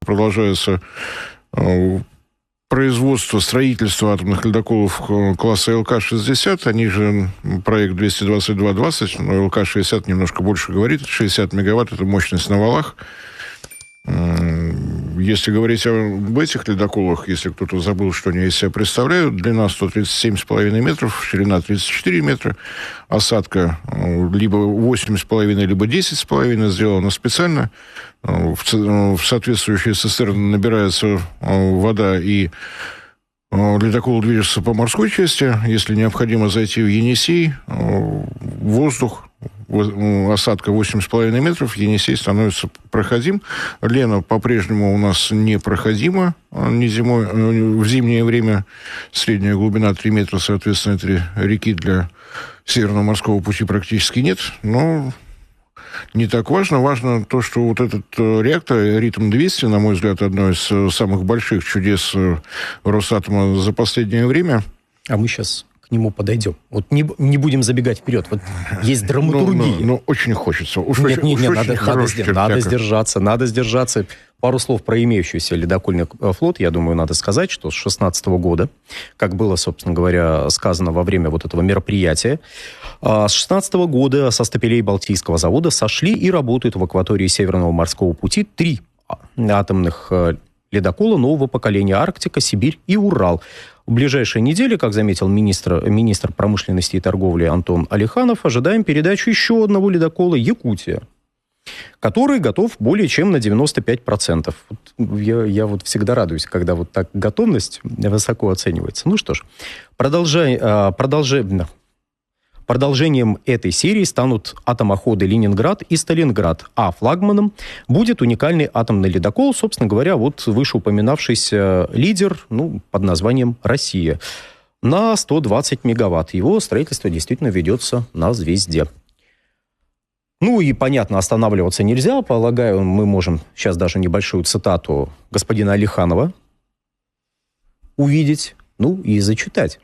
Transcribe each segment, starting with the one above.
продолжается производство, строительство атомных ледоколов класса ЛК-60, они же проект 222-20, но ЛК-60 немножко больше говорит, 60 мегаватт – это мощность на валах. Если говорить об этих ледоколах, если кто-то забыл, что они из себя представляют, длина 137,5 метров, ширина 34 метра, осадка либо 8,5, либо 10,5 сделана специально. В соответствующей цистерны набирается вода, и ледокол движется по морской части. Если необходимо зайти в Енисей, воздух, осадка 8,5 метров, Енисей становится проходим. Лена по-прежнему у нас непроходима не зимой, в зимнее время. Средняя глубина 3 метра, соответственно, этой реки для Северного морского пути практически нет. Но не так важно. Важно то, что вот этот реактор «Ритм-200», на мой взгляд, одно из самых больших чудес Росатома за последнее время. А мы сейчас к нему подойдем. Вот не будем забегать вперед. Вот есть драматургия. Но очень хочется. Надо сдержаться. Пару слов про имеющийся ледокольный флот. Я думаю, надо сказать, что с 2016 года, как было, собственно говоря, сказано во время вот этого мероприятия, с 2016 года со стапелей Балтийского завода сошли и работают в акватории Северного морского пути 3 атомных ледокола нового поколения: Арктика, Сибирь и Урал. В ближайшие недели, как заметил министр промышленности и торговли Антон Алиханов, ожидаем передачу еще одного ледокола «Якутия», который готов более чем на 95%. Я вот всегда радуюсь, когда вот так готовность высоко оценивается. Ну что ж, продолжением этой серии станут атомоходы «Ленинград» и «Сталинград», а флагманом будет уникальный атомный ледокол, собственно говоря, вот вышеупоминавшийся лидер, под названием «Россия», на 120 мегаватт. Его строительство действительно ведется на звезде. И, понятно, останавливаться нельзя. Полагаю, мы можем сейчас даже небольшую цитату господина Алиханова увидеть, и зачитать.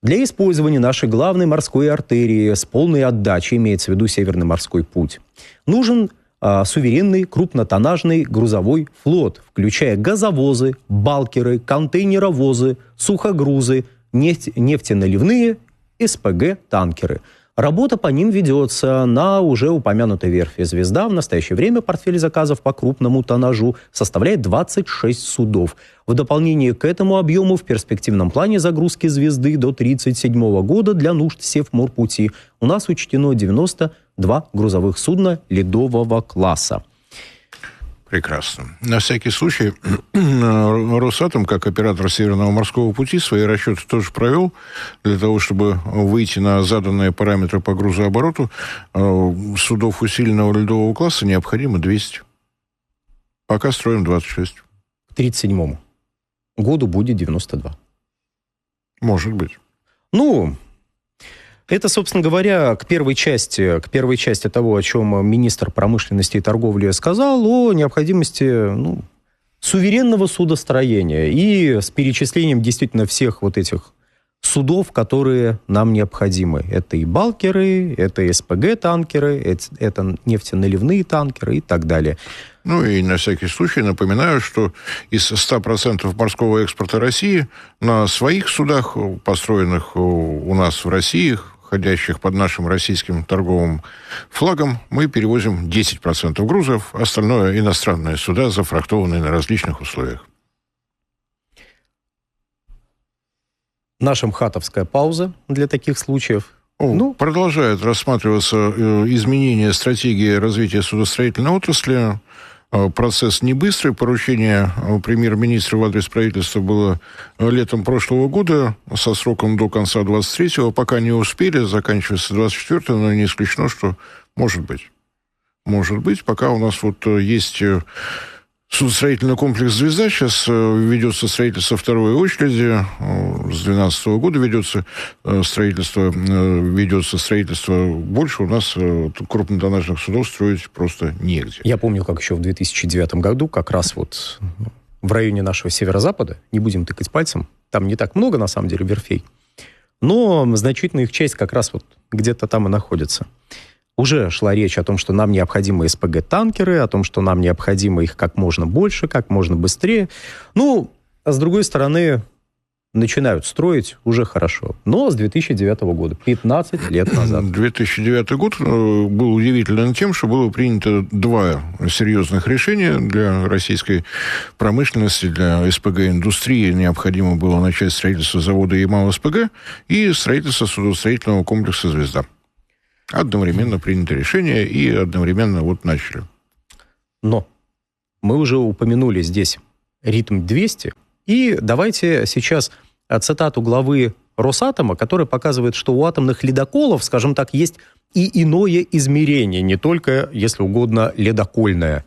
Для использования нашей главной морской артерии с полной отдачей, имеется в виду Северный морской путь, нужен суверенный крупнотоннажный грузовой флот, включая газовозы, балкеры, контейнеровозы, сухогрузы, нефтеналивные, СПГ-танкеры. Работа по ним ведется на уже упомянутой верфи «Звезда». В настоящее время портфель заказов по крупному тоннажу составляет 26 судов. В дополнение к этому объему в перспективном плане загрузки «Звезды» до 1937 года для нужд Севморпути у нас учтено 92 грузовых судна ледового класса. Прекрасно. На всякий случай, Росатом, как оператор Северного морского пути, свои расчеты тоже провел для того, чтобы выйти на заданные параметры по грузообороту. Судов усиленного ледового класса необходимо 200. Пока строим 26. К 1937 году будет 92. Может быть. Это, собственно говоря, к первой части того, о чем министр промышленности и торговли сказал, о необходимости суверенного судостроения и с перечислением действительно всех вот этих судов, которые нам необходимы. Это и балкеры, это СПГ-танкеры, это нефтеналивные танкеры и так далее. И на всякий случай напоминаю, что из 100% морского экспорта России на своих судах, построенных у нас в России, ходящих под нашим российским торговым флагом, мы перевозим 10% грузов, остальное иностранные суда, зафрахтованные на различных условиях. Наша МХАТовская пауза для таких случаев. Продолжает рассматриваться изменение стратегии развития судостроительной отрасли. Процесс не быстрый. Поручение премьер-министра в адрес правительства было летом прошлого года со сроком до конца 23-го. Пока не успели, заканчивается 24-го, но не исключено, что может быть. Может быть, пока у нас есть судостроительный комплекс «Звезда». Сейчас ведется строительство второй очереди. С 2012 года ведется строительство. Больше у нас крупнотоннажных судов строить просто негде. Я помню, как еще в 2009 году, как раз в районе нашего северо-запада, не будем тыкать пальцем, там не так много, на самом деле, верфей, но значительная их часть как раз где-то там и находится. Уже шла речь о том, что нам необходимы СПГ-танкеры, о том, что нам необходимо их как можно больше, как можно быстрее. Ну, а с другой стороны, начинают строить уже хорошо. Но с 2009 года, 15 лет назад. 2009 год был удивителен тем, что было принято два серьезных решения для российской промышленности, для СПГ-индустрии. Необходимо было начать строительство завода Ямал-СПГ и строительство судостроительного комплекса «Звезда». Одновременно принято решение и одновременно вот начали. Но мы уже упомянули здесь «Ритм-200», и давайте сейчас цитату главы Росатома, которая показывает, что у атомных ледоколов, скажем так, есть и иное измерение, не только, если угодно, ледокольное.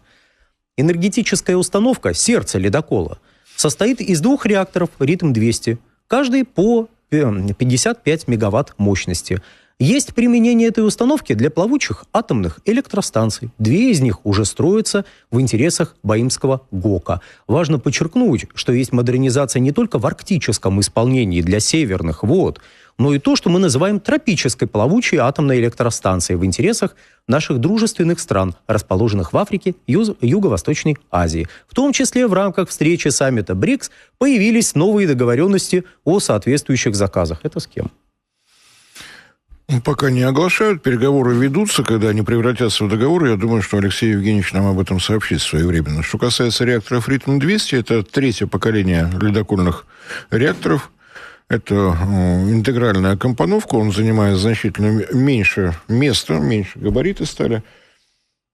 Энергетическая установка, сердце ледокола, состоит из двух реакторов «Ритм-200», каждый по 55 мегаватт мощности. Есть применение этой установки для плавучих атомных электростанций. Две из них уже строятся в интересах Баимского ГОКа. Важно подчеркнуть, что есть модернизация не только в арктическом исполнении для северных вод, но и то, что мы называем тропической плавучей атомной электростанцией в интересах наших дружественных стран, расположенных в Африке и Юго-Восточной Азии. В том числе в рамках встречи саммита БРИКС появились новые договоренности о соответствующих заказах. Это с кем? Пока не оглашают, переговоры ведутся. Когда они превратятся в договоры, я думаю, что Алексей Евгеньевич нам об этом сообщит своевременно. Что касается реакторов «Ритм-200», это третье поколение ледокольных реакторов. Это интегральная компоновка, он занимает значительно меньше места, меньше габариты стали.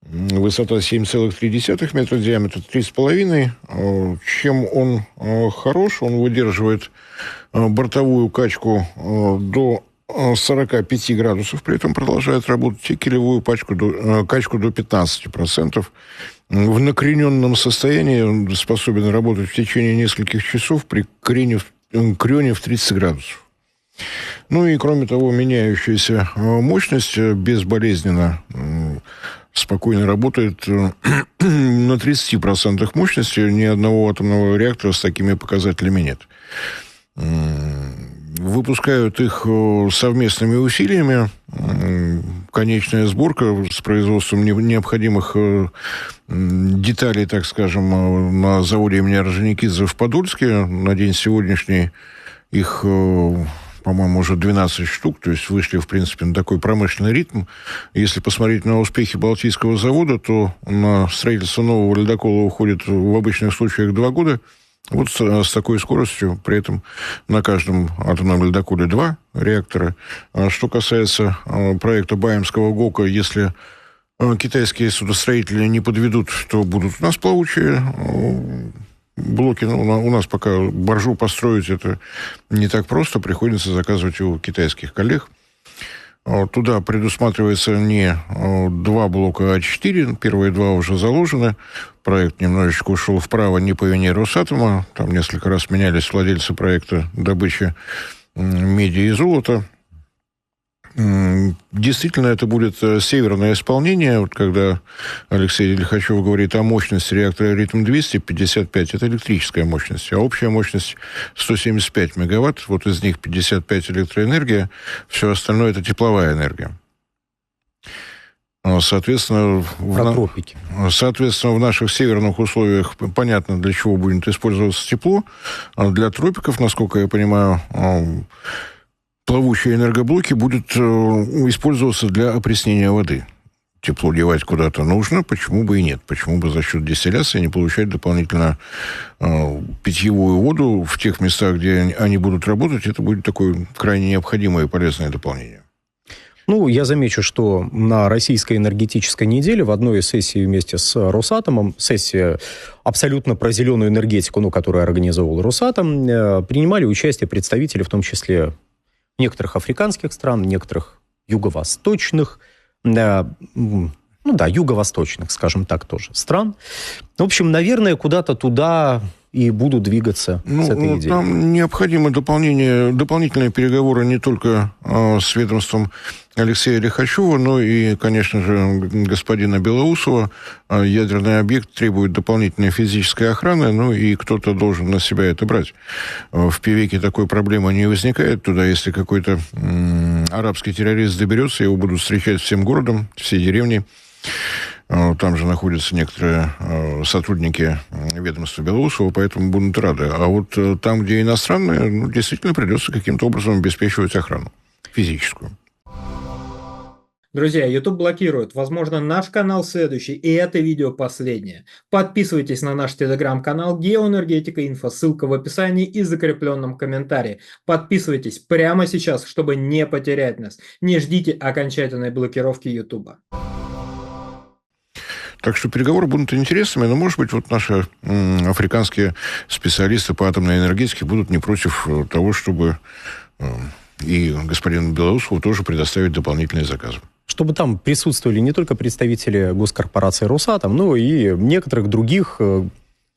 Высота 7,3 метра, диаметр 3,5. Чем он хорош? Он выдерживает бортовую качку до 45 градусов, при этом продолжает работать, и килевую качку до 15%. В накрененном состоянии он способен работать в течение нескольких часов при крене в 30 градусов. Ну и, кроме того, меняющаяся мощность безболезненно, спокойно работает на 30% мощности. Ни одного атомного реактора с такими показателями нет. Выпускают их совместными усилиями. Конечная сборка с производством необходимых деталей, так скажем, на заводе имени Орджоникидзе в Подольске. На день сегодняшний их, по-моему, уже 12 штук, то есть вышли, в принципе, на такой промышленный ритм. Если посмотреть на успехи Балтийского завода, то на строительство нового ледокола уходит в обычных случаях 2 года. Вот с такой скоростью, при этом на каждом атомном ледоколе 2 реактора. Что касается проекта Баимского ГОКа, если китайские судостроители не подведут, то будут у нас плавучие блоки. Ну, у нас пока баржу построить это не так просто, приходится заказывать у китайских коллег. Туда предусматривается не 2 блока, а 4. Первые 2 уже заложены. Проект немножечко ушел вправо не по вине Росатома. Там несколько раз менялись владельцы проекта добычи меди и золота. Действительно, это будет северное исполнение. Вот когда Алексей Лихачев говорит о мощности реактора «Ритм-200», 55 – это электрическая мощность, а общая мощность 175 мегаватт. Вот из них 55 электроэнергия, все остальное – это тепловая энергия. Соответственно, в наших северных условиях понятно, для чего будет использоваться тепло. А для тропиков, насколько я понимаю, плавучие энергоблоки будут использоваться для опреснения воды. Тепло девать куда-то нужно, почему бы и нет? Почему бы за счет дистилляции не получать дополнительно питьевую воду в тех местах, где они будут работать? Это будет такое крайне необходимое и полезное дополнение. Ну, я замечу, что на российской энергетической неделе в одной из сессий вместе с Росатомом, сессия абсолютно про зеленую энергетику, которую организовал Росатом, принимали участие представители, в том числе некоторых африканских стран, некоторых юго-восточных, юго-восточных, скажем так, тоже стран. В общем, наверное, куда-то туда и будут двигаться с этой идеей? Там необходимы дополнительные переговоры не только с ведомством Алексея Лихачева, но и, конечно же, господина Белоусова. Ядерный объект требует дополнительной физической охраны, и кто-то должен на себя это брать. В Певеке такой проблемы не возникает. Туда, если какой-то арабский террорист доберется, его будут встречать всем городом, всей деревней. Там же находятся некоторые сотрудники ведомства Белоусова, поэтому будут рады. А вот там, где иностранные, действительно придется каким-то образом обеспечивать охрану физическую. Друзья, YouTube блокирует. Возможно, наш канал следующий, и это видео последнее. Подписывайтесь на наш телеграм-канал Геоэнергетика Инфо, ссылка в описании и закрепленном комментарии. Подписывайтесь прямо сейчас, чтобы не потерять нас. Не ждите окончательной блокировки YouTube. Так что переговоры будут интересными, но, может быть, вот наши африканские специалисты по атомной энергетике будут не против того, чтобы и господину Белоусову тоже предоставить дополнительные заказы. Чтобы там присутствовали не только представители госкорпорации «Росатом», но и некоторых других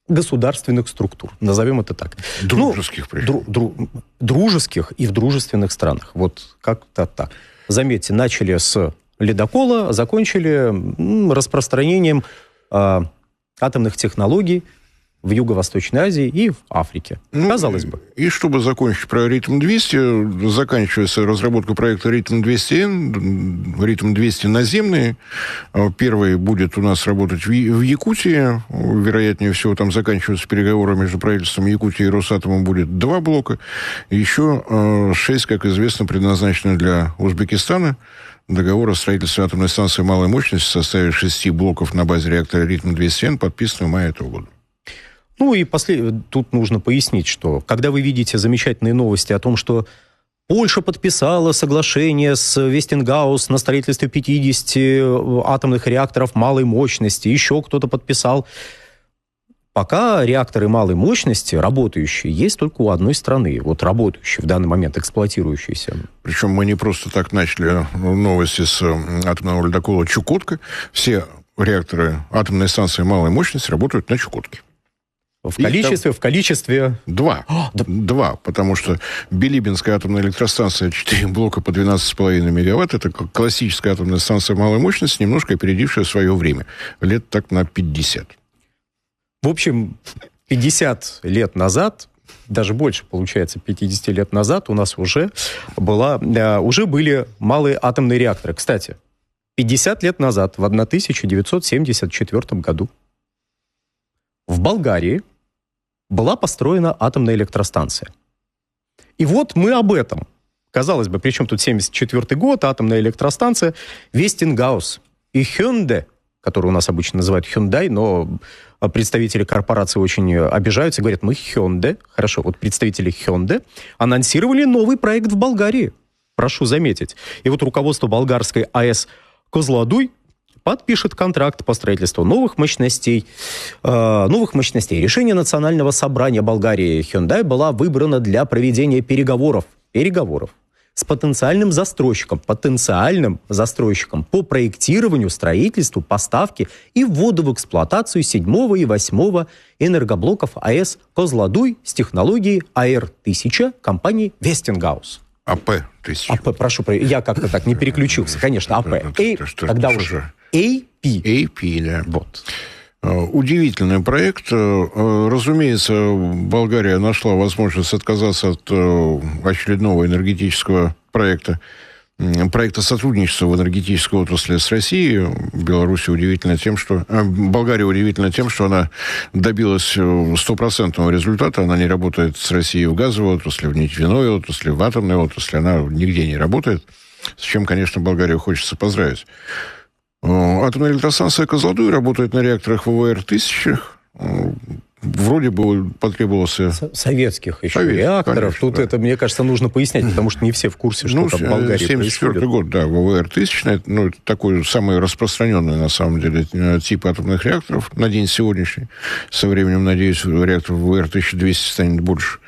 государственных структур, назовем это так. Дружеских, дружеских и в дружественных странах. Вот как-то так. Заметьте, начали с ледокола, закончили распространением атомных технологий в Юго-Восточной Азии и в Африке. Казалось бы. И чтобы закончить про Ритм-200, заканчивается разработка проекта Ритм-200Н, Ритм-200 наземный. Первый будет у нас работать в Якутии. Вероятнее всего, там заканчиваются переговоры между правительством Якутии и Росатомом. Будет 2 блока. Еще 6, как известно, предназначены для Узбекистана. Договор о строительстве атомной станции малой мощности в составе 6 блоков на базе реактора Ритм-200Н подписан в мае этого года. И тут нужно пояснить, что когда вы видите замечательные новости о том, что Польша подписала соглашение с Вестингаус на строительстве 50 атомных реакторов малой мощности, еще кто-то подписал. Пока реакторы малой мощности, работающие, есть только у одной страны. Вот работающие в данный момент, эксплуатирующиеся. Причем мы не просто так начали новости с атомного ледокола «Чукотка». Все реакторы атомной станции малой мощности работают на Чукотке. В количестве... 2. 2, потому что Билибинская атомная электростанция, 4 блока по 12,5 мегаватт, это классическая атомная станция малой мощности, немножко опередившая свое время. Лет так на 50. В общем, 50 лет назад, даже больше, получается, 50 лет назад у нас уже были малые атомные реакторы. Кстати, 50 лет назад, в 1974 году, в Болгарии была построена атомная электростанция. И вот мы об этом. Казалось бы, при чем тут 74 год, атомная электростанция, Вестингаус и Hyundai, который у нас обычно называют Hyundai, но представители корпорации очень обижаются, говорят, мы Hyundai. Хорошо, вот представители Hyundai анонсировали новый проект в Болгарии. Прошу заметить. И вот руководство болгарской АЭС Козлодуй подпишет контракт по строительству новых мощностей. Решение Национального собрания Болгарии Hyundai была выбрана для проведения переговоров с потенциальным застройщиком по проектированию, строительству, поставке и вводу в эксплуатацию 7 и 8 энергоблоков АЭС Козлодуй с технологией АР-1000 компании Вестингаус. АП-1000. Прошу, я как-то так не переключился. Конечно, АП. Когда уже? AP, да. Вот. Удивительный проект. Разумеется, Болгария нашла возможность отказаться от очередного энергетического проекта сотрудничества в энергетической отрасли с Россией. Болгария удивительна тем, что она добилась стопроцентного результата. Она не работает с Россией в газовой отрасли, в нефтяной отрасли, в атомной отрасли. Она нигде не работает, с чем, конечно, Болгарию хочется поздравить. Атомная электростанция Козлодуй работает на реакторах ВВР-1000. Вроде бы потребовался... Советских еще реакторов. Конечно, тут это, мне кажется, нужно пояснять, потому что не все в курсе, что там в Болгарии 74 год, да, ВВР-1000. Это такой самый распространенный, на самом деле, тип атомных реакторов на день сегодняшний. Со временем, надеюсь, реактор ВВР-1200 станет больше.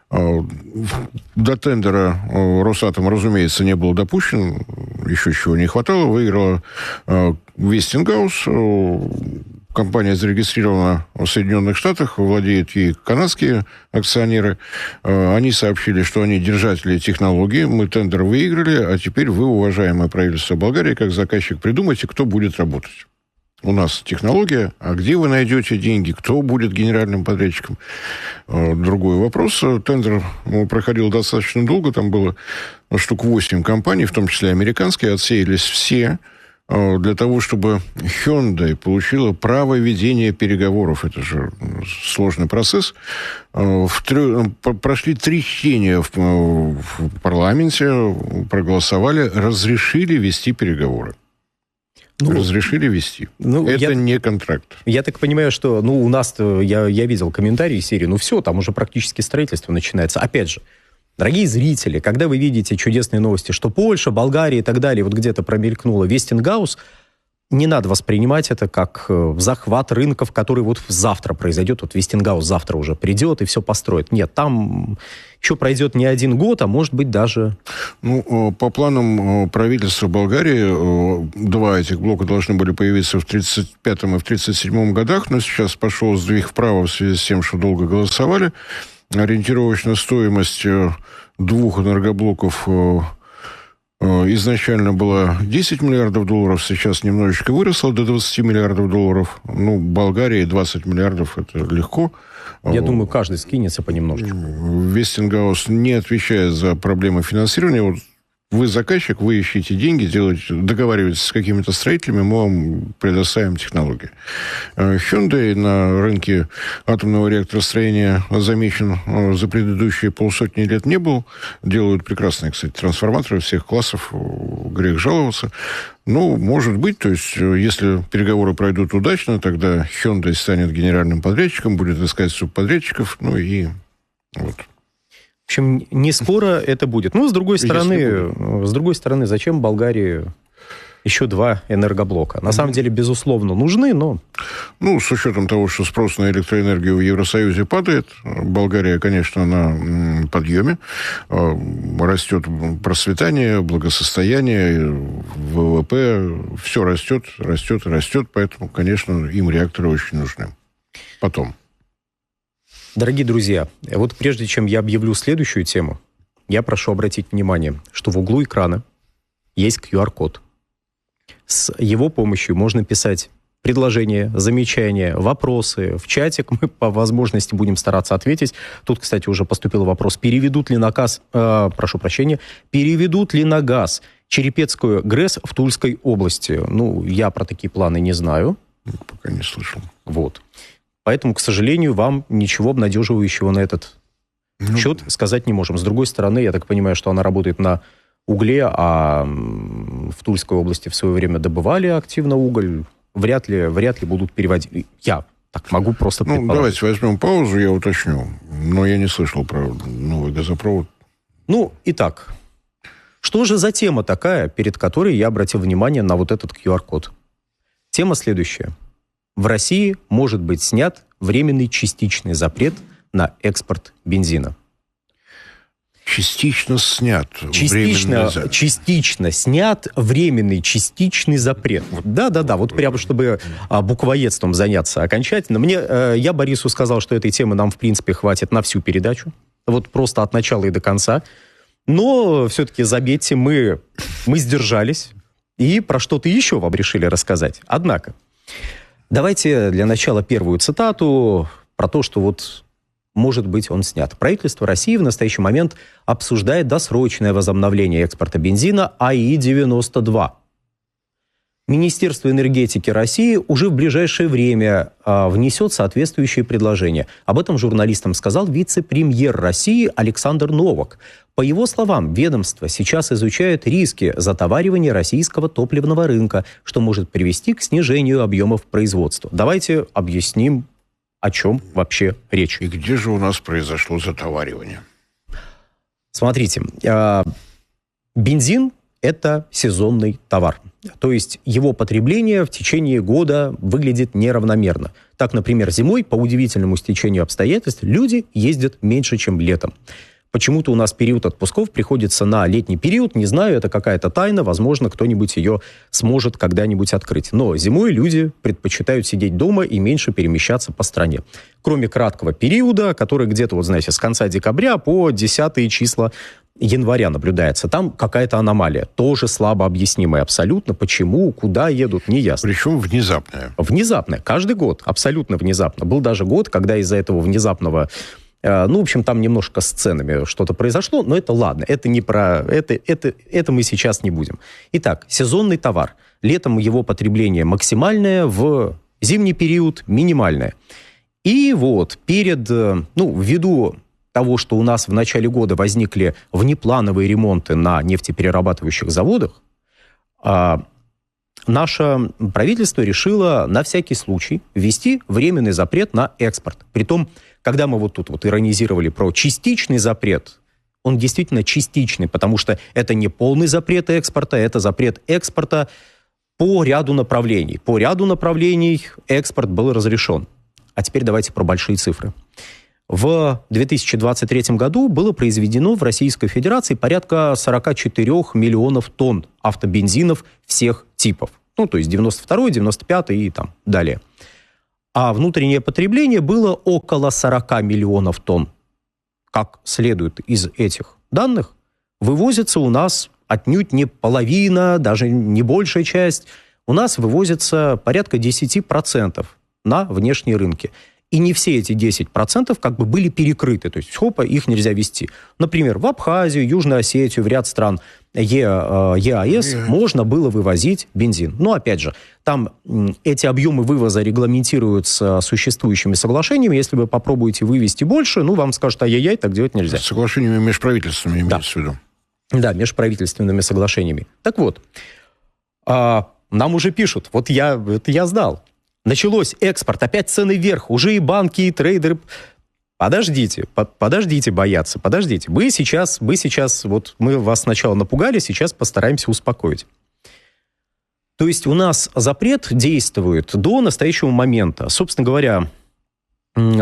До тендера Росатом, разумеется, не был допущен. Еще чего не хватало. Выиграла Вестингаус, компания зарегистрирована в Соединенных Штатах, владеют ей канадские акционеры. Они сообщили, что они держатели технологии. Мы тендер выиграли, а теперь вы, уважаемое правительство Болгарии, как заказчик, придумайте, кто будет работать. У нас технология, а где вы найдете деньги, кто будет генеральным подрядчиком? Другой вопрос. Тендер проходил достаточно долго, там было штук 8 компаний, в том числе американские, отсеялись все для того, чтобы Hyundai получила право ведения переговоров. Это же сложный процесс. Прошли 3 чтения в парламенте, проголосовали, разрешили вести переговоры. Разрешили вести. Это не контракт. Я так понимаю, что у нас, я видел комментарии серии, все, там уже практически строительство начинается. Опять же, дорогие зрители, когда вы видите чудесные новости, что Польша, Болгария и так далее, вот где-то промелькнуло Вестингаус, не надо воспринимать это как захват рынков, который вот завтра произойдет. Вот Вестингаус завтра уже придет и все построит. Нет, там еще пройдет не 1 год, а может быть даже... По планам правительства Болгарии 2 этих блока должны были появиться в 1935 и в 1937 годах, но сейчас пошел сдвиг вправо в связи с тем, что долго голосовали. Ориентировочная стоимость 2 энергоблоков изначально была 10 миллиардов долларов, сейчас немножечко выросла до 20 миллиардов долларов. Болгарии 20 миллиардов, это легко. Я думаю, каждый скинется понемножечку. Вестингаус не отвечает за проблемы финансирования. Вот вы заказчик, вы ищите деньги, договариваетесь с какими-то строителями, мы вам предоставим технологии. Hyundai на рынке атомного реакторостроения замечен за предыдущие 50 лет не был. Делают прекрасные, кстати, трансформаторы всех классов, грех жаловаться. Может быть, то есть, если переговоры пройдут удачно, тогда Hyundai станет генеральным подрядчиком, будет искать субподрядчиков, и вот. В общем, не скоро это будет. С другой стороны, зачем Болгарии еще 2 энергоблока? На самом деле, безусловно, нужны, но... с учетом того, что спрос на электроэнергию в Евросоюзе падает, Болгария, конечно, на подъеме. Растет процветание, благосостояние, ВВП. Все растет, поэтому, конечно, им реакторы очень нужны. Потом. Дорогие друзья, вот прежде чем я объявлю следующую тему, я прошу обратить внимание, что в углу экрана есть QR-код. С его помощью можно писать предложения, замечания, вопросы. В чатик мы по возможности будем стараться ответить. Тут, кстати, уже поступил вопрос, переведут ли на газ Черепецкую ГРЭС в Тульской области. Я про такие планы не знаю. Пока не слышал. Вот. Поэтому, к сожалению, вам ничего обнадеживающего на этот счет сказать не можем. С другой стороны, я так понимаю, что она работает на угле, а в Тульской области в свое время добывали активно уголь. Вряд ли будут переводить. Я так могу просто предположить. Давайте возьмем паузу, я уточню. Но я не слышал про новый газопровод. Итак, что же за тема такая, перед которой я обратил внимание на вот этот QR-код? Тема следующая. В России может быть снят временный частичный запрет на экспорт бензина. Частично снят. Частично снят временный частичный запрет. Да. Вот прямо, чтобы буквоедством заняться окончательно. Я Борису сказал, что этой темы нам, в принципе, хватит на всю передачу. Вот просто от начала и до конца. Но все-таки, заметьте, мы сдержались. И про что-то еще вам решили рассказать. Однако... Давайте для начала первую цитату про то, что может быть, он снят. Правительство России в настоящий момент обсуждает досрочное возобновление экспорта бензина АИ-92. Министерство энергетики России уже в ближайшее время внесет соответствующие предложения. Об этом журналистам сказал вице-премьер России Александр Новак. По его словам, ведомство сейчас изучает риски затоваривания российского топливного рынка, что может привести к снижению объемов производства. Давайте объясним, о чем вообще речь. И где же у нас произошло затоваривание? Смотрите, бензин – это сезонный товар. То есть его потребление в течение года выглядит неравномерно. Так, например, зимой, по удивительному стечению обстоятельств, люди ездят меньше, чем летом. Почему-то у нас период отпусков приходится на летний период. Не знаю, это какая-то тайна. Возможно, кто-нибудь ее сможет когда-нибудь открыть. Но зимой люди предпочитают сидеть дома и меньше перемещаться по стране. Кроме краткого периода, который где-то, вот знаете, с конца декабря по 10 числа января наблюдается. Там какая-то аномалия. Тоже слабо объяснимая абсолютно. Почему, куда едут, не ясно. Причем внезапная. Внезапная. Каждый год. Абсолютно внезапно. Был даже год, когда из-за этого внезапного... Ну, в общем, там немножко с ценами что-то произошло, но это ладно, это не про... Это мы сейчас не будем. Итак, сезонный товар. Летом его потребление максимальное, в зимний период минимальное. И вот ввиду того, что у нас в начале года возникли внеплановые ремонты на нефтеперерабатывающих заводах, наше правительство решило на всякий случай ввести временный запрет на экспорт. Притом, когда мы вот тут вот иронизировали про частичный запрет, он действительно частичный, потому что это не полный запрет экспорта, это запрет экспорта по ряду направлений. По ряду направлений экспорт был разрешен. А теперь давайте про большие цифры. В 2023 году было произведено в Российской Федерации порядка 44 миллионов тонн автобензинов всех типов. Ну, то есть 92-й, 95-й и там далее. А внутреннее потребление было около 40 миллионов тонн. Как следует из этих данных, вывозится у нас отнюдь не половина, даже не большая часть. У нас вывозится порядка 10% на внешние рынки. И не все эти 10% как бы были перекрыты. То есть, их нельзя везти. Например, в Абхазию, Южную Осетию, в ряд стран ЕАЭС можно было вывозить бензин. Но, опять же, там эти объемы вывоза регламентируются существующими соглашениями. Если вы попробуете вывезти больше, вам скажут, ай-яй-яй, так делать нельзя. Соглашениями межправительственными имеется в виду. Да, межправительственными соглашениями. Так вот, нам уже пишут, это я сдал. Началось экспорт, опять цены вверх, уже и банки, и трейдеры. Подождите бояться, подождите. Мы сейчас, мы вас сначала напугали, сейчас постараемся успокоить. То есть у нас запрет действует до настоящего момента. Собственно говоря, 1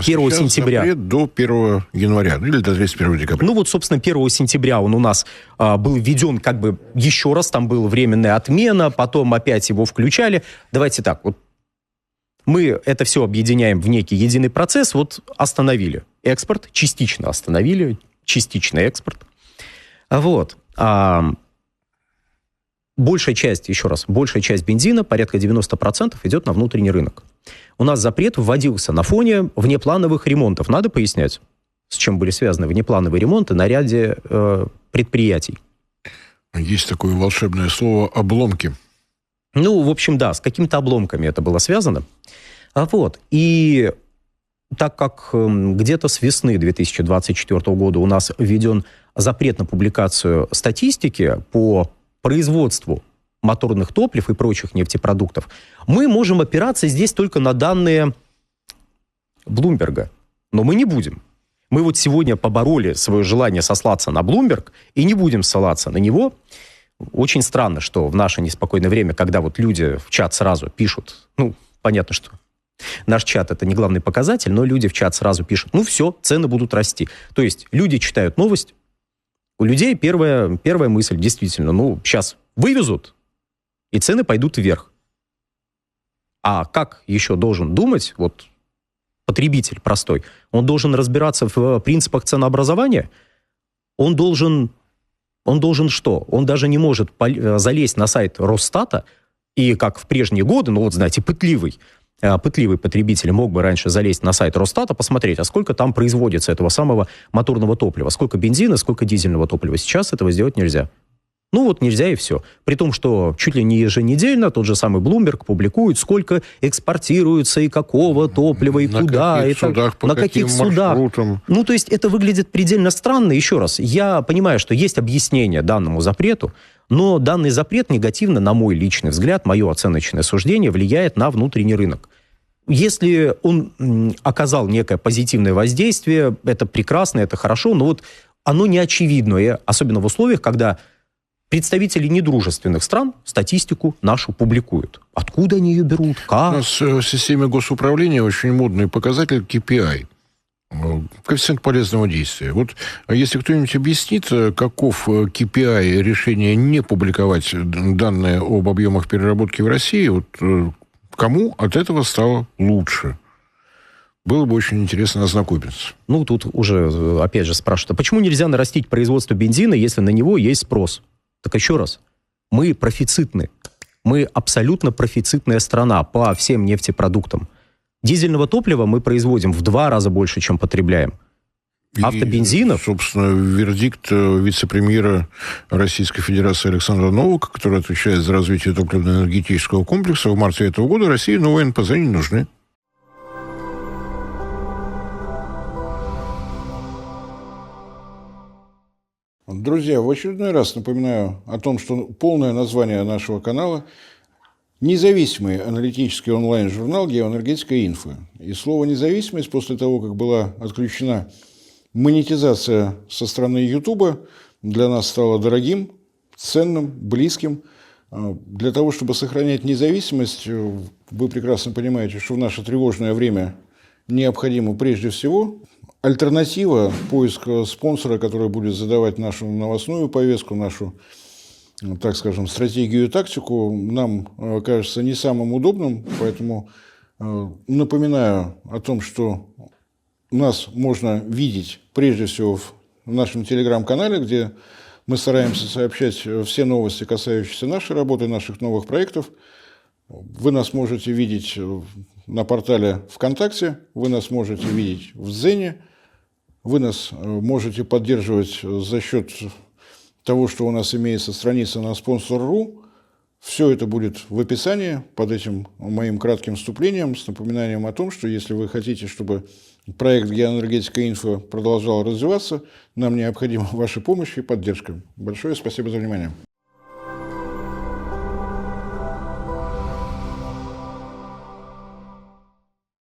сентября. Запрет до 1 января, или до 31 декабря. Собственно, 1 сентября он у нас был введен еще раз, там была временная отмена, потом опять его включали. Давайте так, мы это все объединяем в некий единый процесс. Остановили экспорт, частично остановили, частичный экспорт. Большая часть бензина, порядка 90%, идет на внутренний рынок. У нас запрет вводился на фоне внеплановых ремонтов. Надо пояснять, с чем были связаны внеплановые ремонты на ряде предприятий. Есть такое волшебное слово «обломки». В общем, да, с какими-то обломками это было связано. И так как где-то с весны 2024 года у нас введен запрет на публикацию статистики по производству моторных топлив и прочих нефтепродуктов, мы можем опираться здесь только на данные Bloomberg. Но мы не будем. Мы сегодня побороли свое желание сослаться на Bloomberg и не будем ссылаться на него. Очень странно, что в наше неспокойное время, когда люди в чат сразу пишут, понятно, что наш чат это не главный показатель, но люди в чат сразу пишут, все, цены будут расти. То есть люди читают новость, у людей первая мысль, действительно, сейчас вывезут, и цены пойдут вверх. А как еще должен думать потребитель простой? Он должен разбираться в принципах ценообразования? Он должен что? Он даже не может залезть на сайт Росстата и, как в прежние годы, пытливый потребитель мог бы раньше залезть на сайт Росстата, посмотреть, а сколько там производится этого самого моторного топлива, сколько бензина, сколько дизельного топлива. Сейчас этого сделать нельзя. Нельзя и все. При том, что чуть ли не еженедельно тот же самый Bloomberg публикует, сколько экспортируется и какого топлива, и куда. На каких судах. То есть это выглядит предельно странно. Еще раз, я понимаю, что есть объяснение данному запрету, но данный запрет негативно, на мой личный взгляд, мое оценочное суждение, влияет на внутренний рынок. Если он оказал некое позитивное воздействие, это прекрасно, это хорошо, но оно не очевидное, особенно в условиях, когда представители недружественных стран статистику нашу публикуют. Откуда они ее берут? Как? У нас в системе госуправления очень модный показатель KPI. коэффициент полезного действия. Вот если кто-нибудь объяснит, каков KPI решения не публиковать данные об объемах переработки в России, вот кому от этого стало лучше? Было бы очень интересно ознакомиться. Ну, тут уже, опять же, спрашивают, а почему нельзя нарастить производство бензина, если на него есть спрос? Так еще раз, мы профицитны. Мы абсолютно профицитная страна по всем нефтепродуктам. Дизельного топлива мы производим в 2 раза больше, чем потребляем. Автобензинов... И, собственно, вердикт вице-премьера Российской Федерации Александра Новака, который отвечает за развитие топливно-энергетического комплекса, в марте этого года России новые НПЗ не нужны. Друзья, в очередной раз напоминаю о том, что полное название нашего канала – независимый аналитический онлайн-журнал «Геоэнергетика Инфо». И слово «независимость» после того, как была отключена монетизация со стороны Ютуба, для нас стало дорогим, ценным, близким. Для того, чтобы сохранять независимость, вы прекрасно понимаете, что в наше тревожное время необходимо прежде всего альтернатива, поиск спонсора, который будет задавать нашу новостную повестку, нашу, так скажем, стратегию и тактику, нам кажется не самым удобным, поэтому напоминаю о том, что нас можно видеть прежде всего в нашем телеграм-канале, где мы стараемся сообщать все новости, касающиеся нашей работы, наших новых проектов. Вы нас можете видеть на портале ВКонтакте, вы нас можете видеть в Дзене, вы нас можете поддерживать за счет того, что у нас имеется страница на Sponsor.ru. Все это будет в описании под этим моим кратким вступлением с напоминанием о том, что если вы хотите, чтобы проект «Геоэнергетика Инфо» продолжал развиваться, нам необходима ваша помощь и поддержка. Большое спасибо за внимание.